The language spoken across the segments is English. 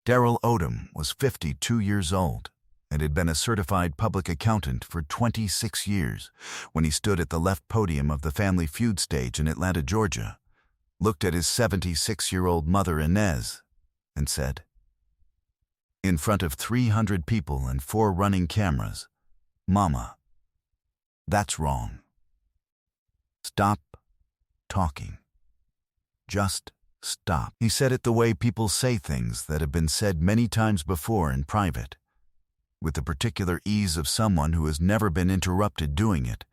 Daryl Odom was 52 years old and had been a certified public accountant for 26 years when he stood at the left podium of the Family Feud stage in Atlanta, Georgia, looked at his 76-year-old mother Inez, and said, in front of 300 people and 4 running cameras, "Mama, that's wrong. Stop talking. Just stop." He said it the way people say things that have been said many times before in private, with the particular ease of someone who has never been interrupted doing it,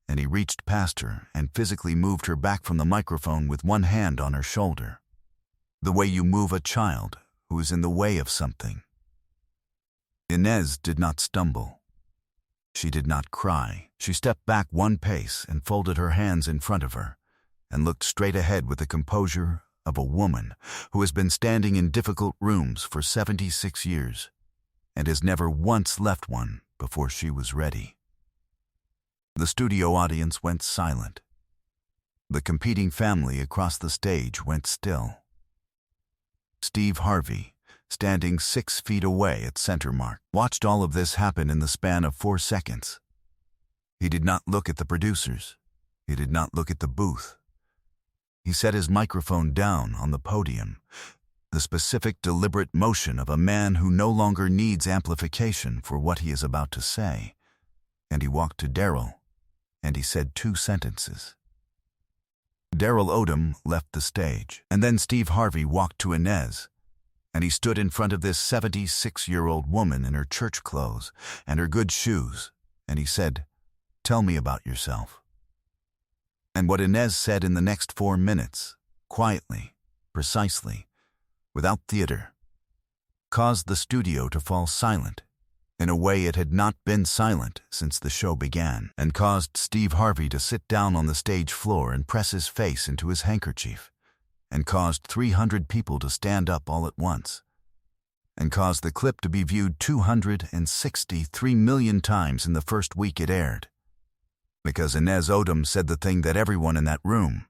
and he reached past her and physically moved her back from the microphone with one hand on her shoulder, the way you move a child who is in the way of something. Inez did not stumble. She did not cry. She stepped back one pace and folded her hands in front of her and looked straight ahead with the composure of a woman who has been standing in difficult rooms for 76 years and has never once left one before she was ready. The studio audience went silent. The competing family across the stage went still. Steve Harvey, standing 6 feet away at center mark, watched all of this happen in the span of 4 seconds. He did not look at the producers. He did not look at the booth. He set his microphone down on the podium, the specific, deliberate motion of a man who no longer needs amplification for what he is about to say, and he walked to Daryl, and he said 2 sentences. Daryl Odom left the stage, and then Steve Harvey walked to Inez, and he stood in front of this 76-year-old woman in her church clothes and her good shoes, and he said, "Tell me about yourself." And what Inez said in the next 4 minutes, quietly, precisely, without theater, caused the studio to fall silent in a way it had not been silent since the show began, and caused Steve Harvey to sit down on the stage floor and press his face into his handkerchief, and caused 300 people to stand up all at once, and caused the clip to be viewed 263 million times in the first week it aired, because Inez Odom said the thing that everyone in that room,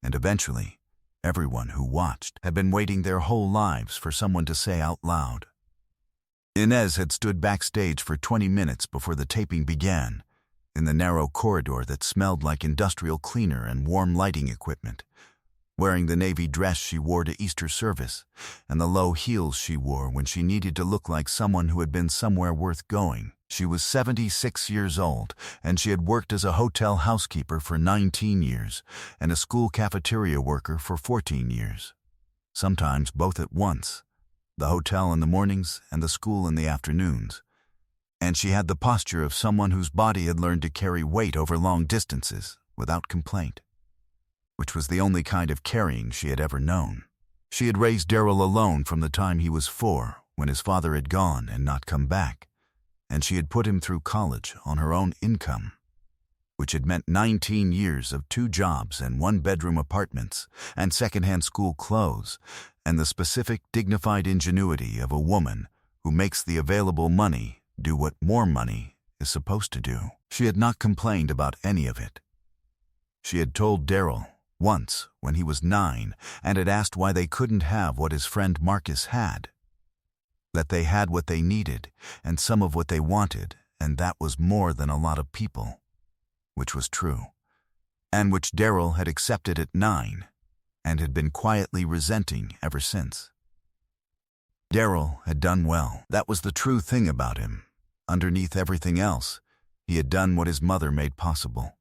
and eventually everyone who watched, had been waiting their whole lives for someone to say out loud. Inez had stood backstage for 20 minutes before the taping began, in the narrow corridor that smelled like industrial cleaner and warm lighting equipment, wearing the navy dress she wore to Easter service and the low heels she wore when she needed to look like someone who had been somewhere worth going. She was 76 years old, and she had worked as a hotel housekeeper for 19 years and a school cafeteria worker for 14 years, sometimes both at once, the hotel in the mornings and the school in the afternoons. And she had the posture of someone whose body had learned to carry weight over long distances without complaint, which was the only kind of carrying she had ever known. She had raised Daryl alone from the time he was 4, when his father had gone and not come back, and she had put him through college on her own income, which had meant 19 years of 2 jobs and 1-bedroom apartments and secondhand school clothes, and the specific, dignified ingenuity of a woman who makes the available money do what more money is supposed to do. She had not complained about any of it. She had told Daryl once when he was 9 and had asked why they couldn't have what his friend Marcus had, that they had what they needed and some of what they wanted, and that was more than a lot of people, which was true, and which Daryl had accepted at 9 and had been quietly resenting ever since. Daryl had done well. That was the true thing about him. Underneath everything else, he had done what his mother made possible.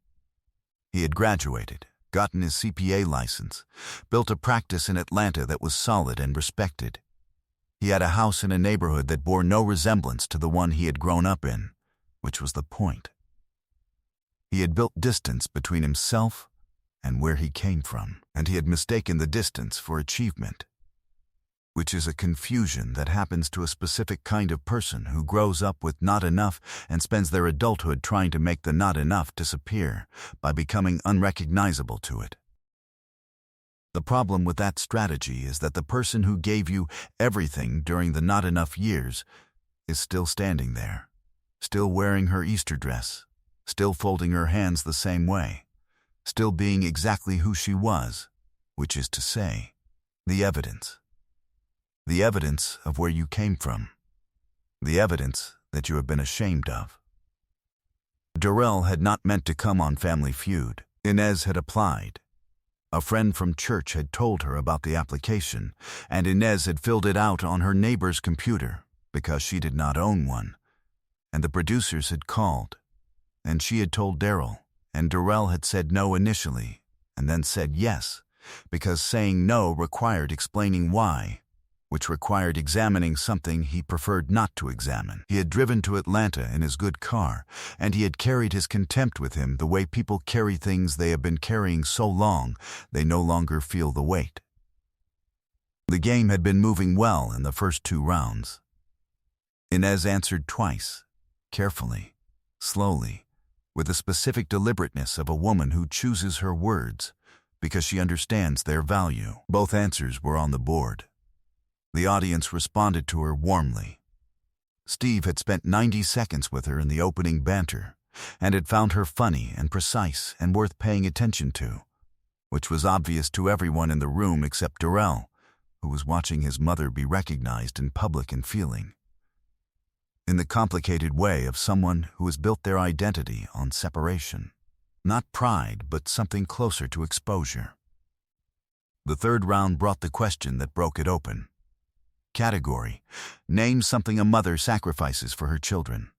He had graduated, gotten his CPA license, built a practice in Atlanta that was solid and respected. He had a house in a neighborhood that bore no resemblance to the one he had grown up in, which was the point. He had built distance between himself and where he came from, and he had mistaken the distance for achievement, which is a confusion that happens to a specific kind of person who grows up with not enough and spends their adulthood trying to make the not enough disappear by becoming unrecognizable to it. The problem with that strategy is that the person who gave you everything during the not enough years is still standing there, still wearing her Easter dress, still folding her hands the same way, still being exactly who she was, which is to say, the evidence. The evidence of where you came from. The evidence that you have been ashamed of. Darrell had not meant to come on Family Feud. Inez had applied. A friend from church had told her about the application, and Inez had filled it out on her neighbor's computer because she did not own one. And the producers had called, and she had told Darrell, and Darrell had said no initially, and then said yes, because saying no required explaining why, which required examining something he preferred not to examine. He had driven to Atlanta in his good car, and he had carried his contempt with him the way people carry things they have been carrying so long they no longer feel the weight. The game had been moving well in the first 2 rounds. Inez answered twice, carefully, slowly, with the specific deliberateness of a woman who chooses her words because she understands their value. Both answers were on the board. The audience responded to her warmly. Steve had spent 90 seconds with her in the opening banter and had found her funny and precise and worth paying attention to, which was obvious to everyone in the room except Darrell, who was watching his mother be recognized in public and feeling. In the complicated way of someone who has built their identity on separation. Not pride, but something closer to exposure. The 3rd round brought the question that broke it open. Category: name something a mother sacrifices for her children.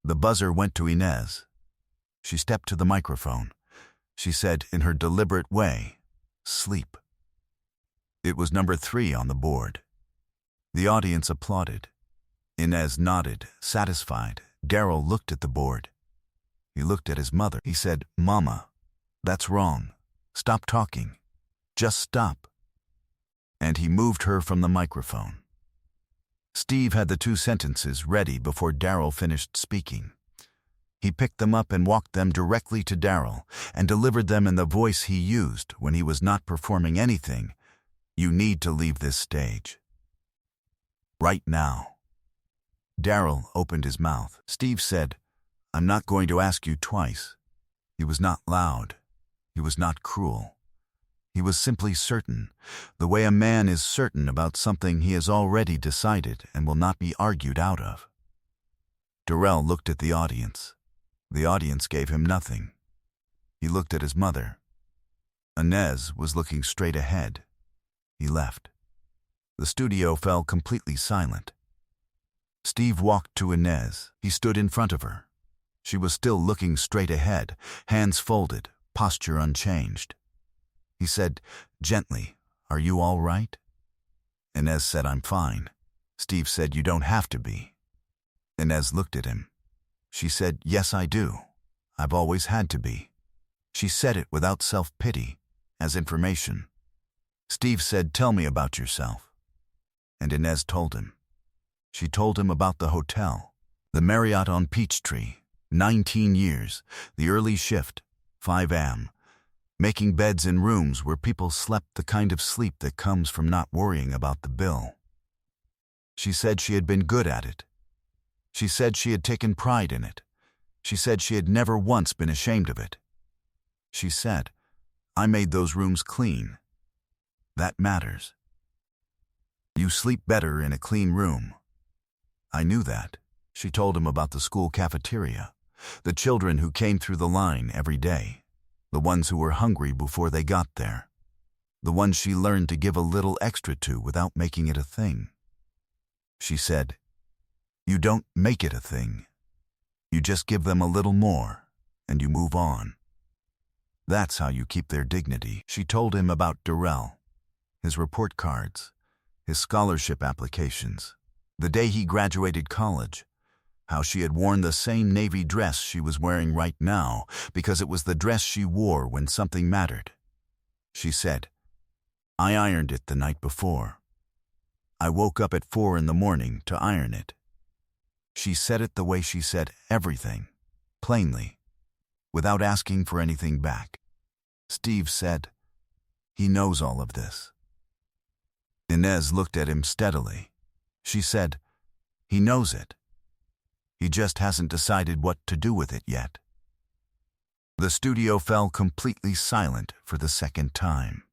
The buzzer went to Inez. She stepped to the microphone. She said in her deliberate way, "Sleep." It was number 3 on the board. The audience applauded. Inez nodded, satisfied. Darrell looked at the board. He looked at his mother. He said, "Mama, that's wrong. Stop talking. Just stop." And he moved her from the microphone. Steve had the 2 sentences ready before Darrell finished speaking. He picked them up and walked them directly to Darrell and delivered them in the voice he used when he was not performing anything. "You need to leave this stage. Right now." Darrell opened his mouth. Steve said, "I'm not going to ask you twice." He was not loud. He was not cruel. He was simply certain, the way a man is certain about something he has already decided and will not be argued out of. Darrell looked at the audience. The audience gave him nothing. He looked at his mother. Inez was looking straight ahead. He left. The studio fell completely silent. Steve walked to Inez. He stood in front of her. She was still looking straight ahead, hands folded, posture unchanged. He said, gently, "Are you all right?" Inez said, "I'm fine." Steve said, "You don't have to be." Inez looked at him. She said, "Yes, I do. I've always had to be." She said it without self-pity, as information. Steve said, "Tell me about yourself." And Inez told him. She told him about the hotel, the Marriott on Peachtree, 19 years, the early shift, 5 a.m., making beds in rooms where people slept the kind of sleep that comes from not worrying about the bill. She said she had been good at it. She said she had taken pride in it. She said she had never once been ashamed of it. She said, "I made those rooms clean. That matters. You sleep better in a clean room." I knew that. She told him about the school cafeteria, the children who came through the line every day. The ones who were hungry before they got there. The ones she learned to give a little extra to without making it a thing. She said, "You don't make it a thing. You just give them a little more, and you move on. That's how you keep their dignity." She told him about Darrell, his report cards, his scholarship applications, the day he graduated college, how she had worn the same navy dress she was wearing right now because it was the dress she wore when something mattered. She said, "I ironed it the night before. I woke up at 4 in the morning to iron it." She said it the way she said everything, plainly, without asking for anything back. Steve said, "He knows all of this." Inez looked at him steadily. She said, "He knows it. He just hasn't decided what to do with it yet." The studio fell completely silent for the second time.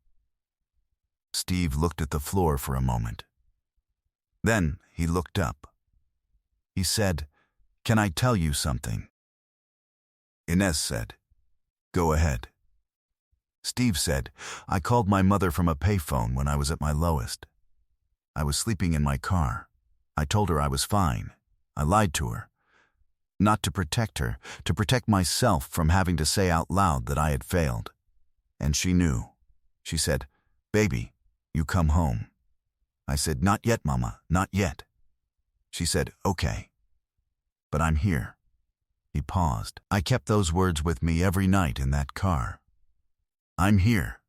Steve looked at the floor for a moment. Then he looked up. He said, "Can I tell you something?" Inez said, "Go ahead." Steve said, "I called my mother from a payphone when I was at my lowest. I was sleeping in my car. I told her I was fine. I lied to her. Not to protect her, to protect myself from having to say out loud that I had failed. And she knew. She said, 'Baby, you come home.' I said, 'Not yet, Mama, not yet.' She said, 'Okay. But I'm here.'" He paused. "I kept those words with me every night in that car. I'm here.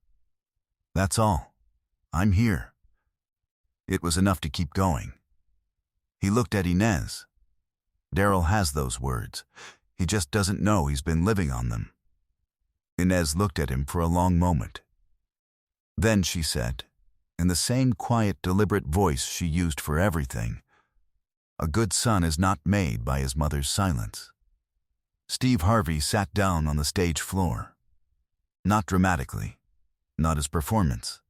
That's all. I'm here." It was enough to keep going. He looked at Inez. Daryl has those words. He just doesn't know he's been living on them. Inez looked at him for a long moment. Then she said, in the same quiet, deliberate voice she used for everything, "A good son is not made by his mother's silence." Steve Harvey sat down on the stage floor. Not dramatically, not his performance.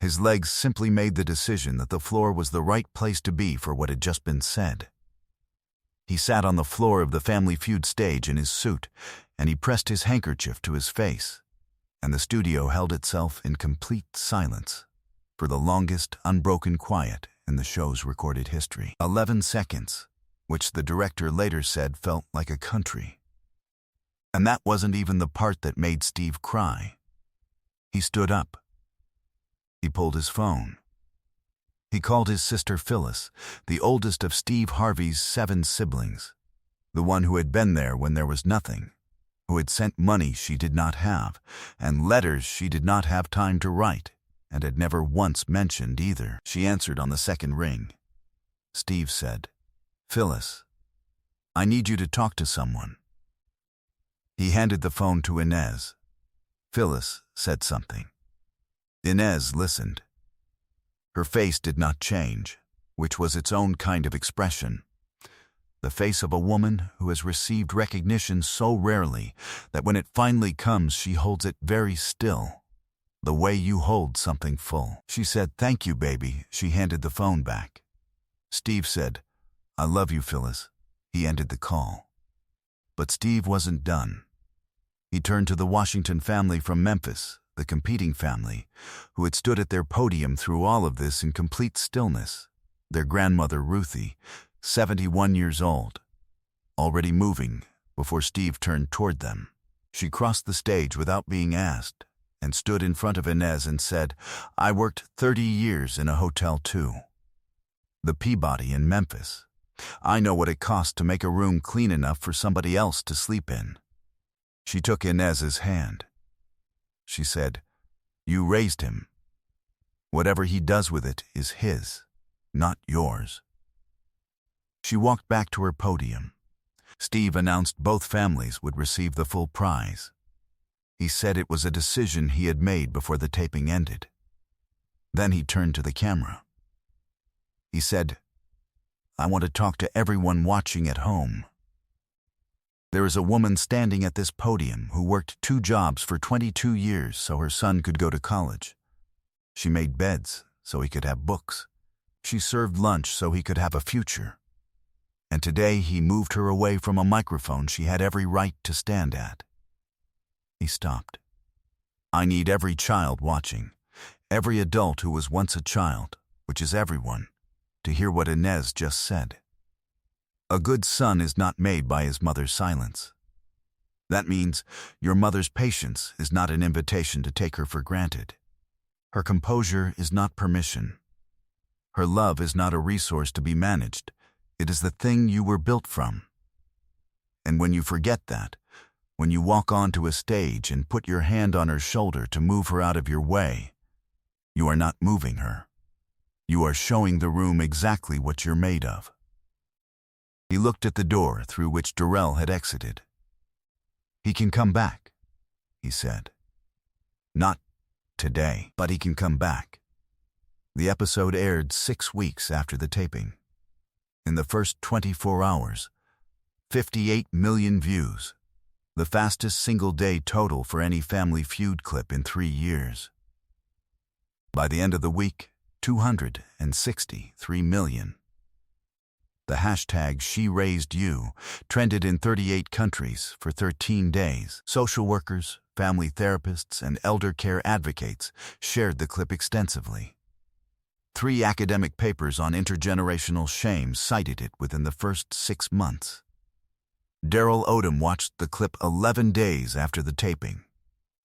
His legs simply made the decision that the floor was the right place to be for what had just been said. He sat on the floor of the Family Feud stage in his suit, and he pressed his handkerchief to his face, and the studio held itself in complete silence for the longest unbroken quiet in the show's recorded history. 11 seconds, which the director later said felt like a country. And that wasn't even the part that made Steve cry. He stood up. He pulled his phone. He called his sister Phyllis, the oldest of Steve Harvey's 7 siblings, the one who had been there when there was nothing, who had sent money she did not have, and letters she did not have time to write, and had never once mentioned either. She answered on the second ring. Steve said, "Phyllis, I need you to talk to someone." He handed the phone to Inez. Phyllis said something. Inez listened. Her face did not change, which was its own kind of expression. The face of a woman who has received recognition so rarely that when it finally comes she holds it very still, the way you hold something full. She said, "Thank you, baby." She handed the phone back. Steve said, "I love you, Phyllis." He ended the call. But Steve wasn't done. He turned to the Washington family from Memphis, the competing family, who had stood at their podium through all of this in complete stillness. Their grandmother, Ruthie, 71 years old, already moving before Steve turned toward them. She crossed the stage without being asked and stood in front of Inez and said, "I worked 30 years in a hotel too. The Peabody in Memphis. I know what it costs to make a room clean enough for somebody else to sleep in." She took Inez's hand. She said, "You raised him. Whatever he does with it is his, not yours." She walked back to her podium. Steve announced both families would receive the full prize. He said it was a decision he had made before the taping ended. Then he turned to the camera. He said, "I want to talk to everyone watching at home. There is a woman standing at this podium who worked 2 jobs for 22 years so her son could go to college. She made beds so he could have books. She served lunch so he could have a future. And today he moved her away from a microphone she had every right to stand at." He stopped. "I need every child watching, every adult who was once a child, which is everyone, to hear what Inez just said. A good son is not made by his mother's silence. That means your mother's patience is not an invitation to take her for granted. Her composure is not permission. Her love is not a resource to be managed. It is the thing you were built from. And when you forget that, when you walk onto a stage and put your hand on her shoulder to move her out of your way, you are not moving her. You are showing the room exactly what you're made of." He looked at the door through which Darrell had exited. "He can come back," he said. "Not today, but he can come back." The episode aired 6 weeks after the taping. In the first 24 hours, 58 million views, the fastest single-day total for any Family Feud clip in 3 years. By the end of the week, 263 million. The hashtag #SheRaisedYou trended in 38 countries for 13 days. Social workers, family therapists, and elder care advocates shared the clip extensively. 3 academic papers on intergenerational shame cited it within the first 6 months. Daryl Odom watched the clip 11 days after the taping,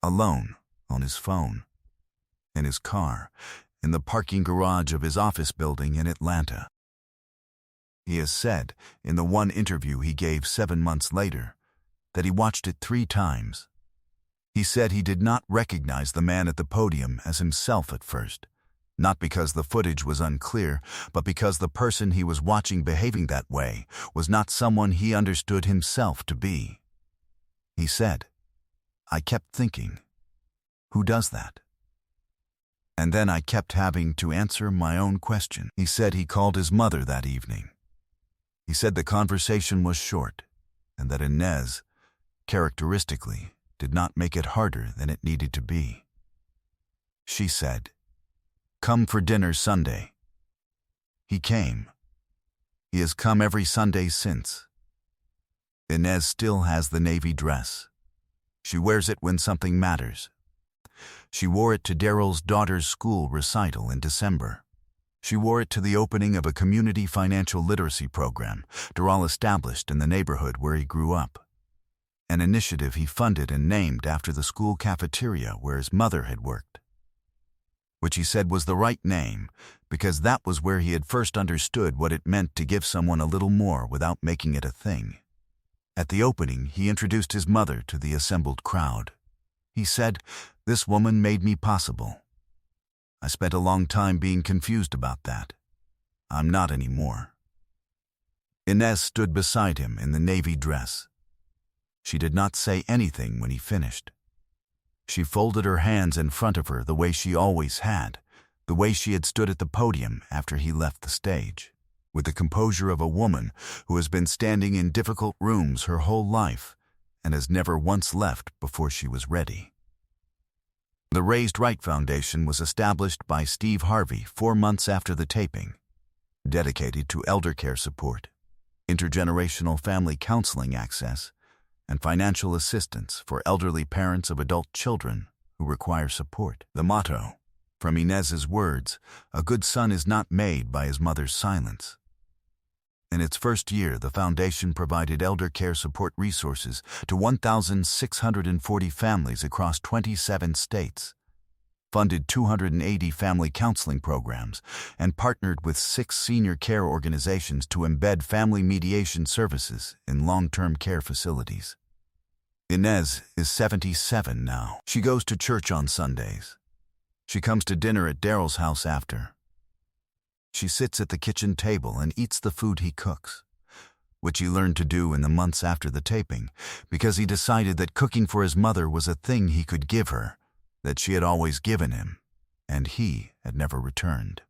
alone, on his phone, in his car, in the parking garage of his office building in Atlanta. He has said, in the one interview he gave 7 months later, that he watched it 3 times. He said he did not recognize the man at the podium as himself at first, not because the footage was unclear, but because the person he was watching behaving that way was not someone he understood himself to be. He said, "I kept thinking, who does that? And then I kept having to answer my own question." He said he called his mother that evening. He said the conversation was short, and that Inez, characteristically, did not make it harder than it needed to be. She said, "Come for dinner Sunday." He came. He has come every Sunday since. Inez still has the navy dress. She wears it when something matters. She wore it to Daryl's daughter's school recital in December. She wore it to the opening of a community financial literacy program Daryl established in the neighborhood where he grew up, an initiative he funded and named after the school cafeteria where his mother had worked, which he said was the right name because that was where he had first understood what it meant to give someone a little more without making it a thing. At the opening, he introduced his mother to the assembled crowd. He said, "This woman made me possible. I spent a long time being confused about that. I'm not anymore." Inez stood beside him in the navy dress. She did not say anything when he finished. She folded her hands in front of her the way she always had, the way she had stood at the podium after he left the stage, with the composure of a woman who has been standing in difficult rooms her whole life and has never once left before she was ready. The Raised Right Foundation was established by Steve Harvey 4 months after the taping, dedicated to elder care support, intergenerational family counseling access, and financial assistance for elderly parents of adult children who require support. The motto, from Inez's words, "A good son is not made by his mother's silence." In its first year, the foundation provided elder care support resources to 1,640 families across 27 states, funded 280 family counseling programs, and partnered with 6 senior care organizations to embed family mediation services in long-term care facilities. Inez is 77 now. She goes to church on Sundays. She comes to dinner at Daryl's house after. She sits at the kitchen table and eats the food he cooks, which he learned to do in the months after the taping, because he decided that cooking for his mother was a thing he could give her, that she had always given him, and he had never returned.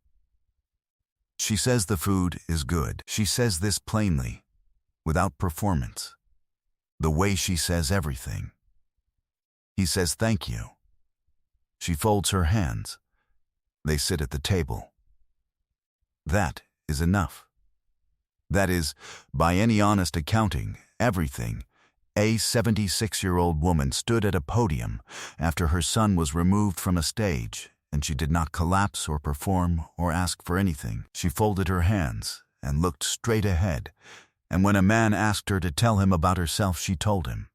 She says the food is good. She says this plainly, without performance, the way she says everything. He says thank you. She folds her hands. They sit at the table. That is enough. That is, by any honest accounting, everything. A 76-year-old woman stood at a podium after her son was removed from a stage, and she did not collapse or perform or ask for anything. She folded her hands and looked straight ahead, and when a man asked her to tell him about herself, she told him,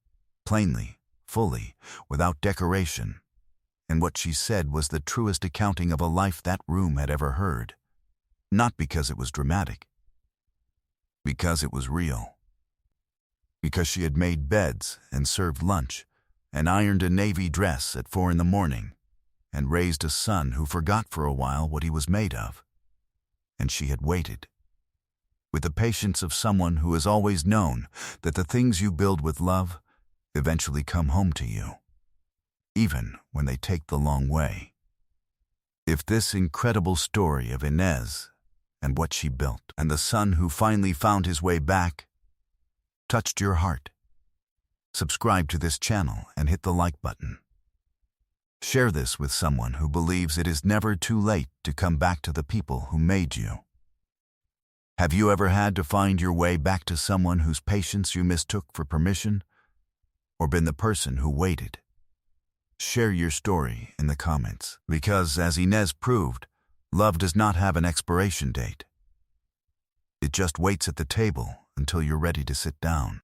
plainly, fully, without decoration. And what she said was the truest accounting of a life that room had ever heard. Not because it was dramatic, because it was real. Because she had made beds and served lunch, and ironed a navy dress at 4 a.m, and raised a son who forgot for a while what he was made of. And she had waited, with the patience of someone who has always known that the things you build with love eventually come home to you, even when they take the long way. If this incredible story of Inez and what she built, and the son who finally found his way back, touched your heart, subscribe to this channel and hit the like button. Share this with someone who believes it is never too late to come back to the people who made you. Have you ever had to find your way back to someone whose patience you mistook for permission, or been the person who waited? Share your story in the comments, because as Inez proved, love does not have an expiration date. It just waits at the table until you're ready to sit down.